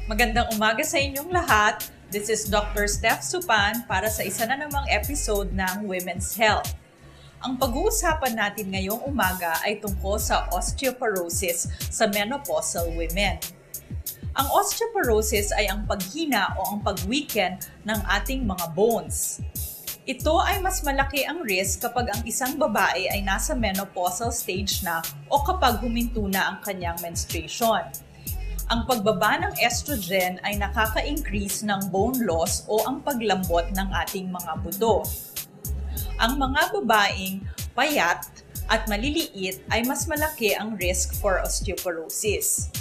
Magandang umaga sa inyong lahat. This is Dr. Steph Supan para sa isa na namang episode ng Women's Health. Ang pag-uusapan natin ngayong umaga ay tungkol sa osteoporosis sa menopausal women. Ang osteoporosis ay ang paghina o ang pag-weaken ng ating mga bones. Ito ay mas malaki ang risk kapag ang isang babae ay nasa menopausal stage na o kapag huminto na ang kanyang menstruation. Ang pagbaba ng estrogen ay nakaka-increase ng bone loss o ang paglambot ng ating mga buto. Ang mga babaeng payat at maliliit ay mas malaki ang risk for osteoporosis.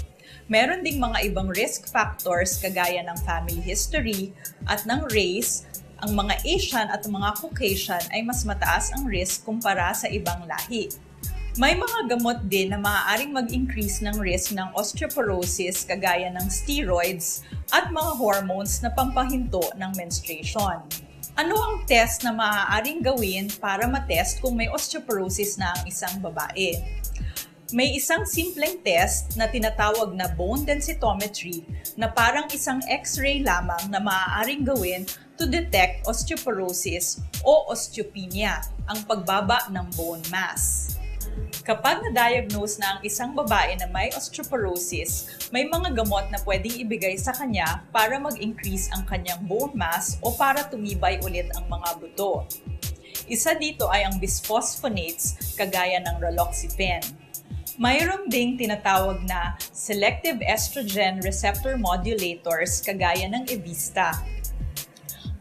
Meron ding mga ibang risk factors kagaya ng family history at ng race. Ang mga Asian at mga Caucasian ay mas mataas ang risk kumpara sa ibang lahi. May mga gamot din na maaaring mag-increase ng risk ng osteoporosis kagaya ng steroids at mga hormones na pampahinto ng menstruation. Ano ang test na maaaring gawin para matest kung may osteoporosis na ang isang babae? May isang simpleng test na tinatawag na bone densitometry na parang isang x-ray lamang na maaaring gawin to detect osteoporosis o osteopenia, ang pagbaba ng bone mass. Kapag na-diagnose na ang isang babae na may osteoporosis, may mga gamot na pwedeng ibigay sa kanya para mag-increase ang kanyang bone mass o para tumibay ulit ang mga buto. Isa dito ay ang bisphosphonates kagaya ng raloxifene. Mayroon ding tinatawag na selective estrogen receptor modulators kagaya ng Evista.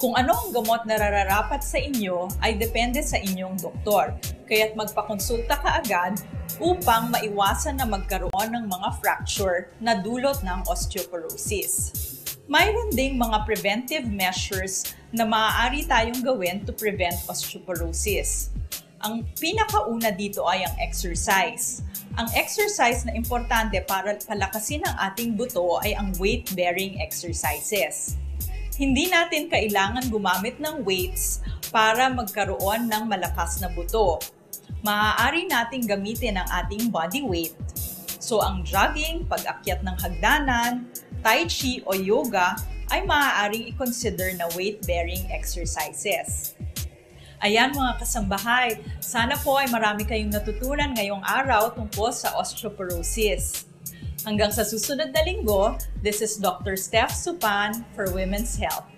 Kung ano ang gamot na nararapat sa inyo ay depende sa inyong doktor, kaya't magpakonsulta ka agad upang maiwasan na magkaroon ng mga fracture na dulot ng osteoporosis. Mayroon ding mga preventive measures na maaari tayong gawin to prevent osteoporosis. Ang pinakauna dito ay ang exercise. Ang exercise na importante para palakasin ang ating buto ay ang weight-bearing exercises. Hindi natin kailangan gumamit ng weights para magkaroon ng malakas na buto. Maaari nating gamitin ang ating body weight. So ang jogging, pag-akyat ng hagdanan, tai chi o yoga ay maaaring i-consider na weight-bearing exercises. Ayan mga kasambahay, sana po ay marami kayong natutunan ngayong araw tungkol sa osteoporosis. Hanggang sa susunod na linggo, this is Dr. Steph Supan for Women's Health.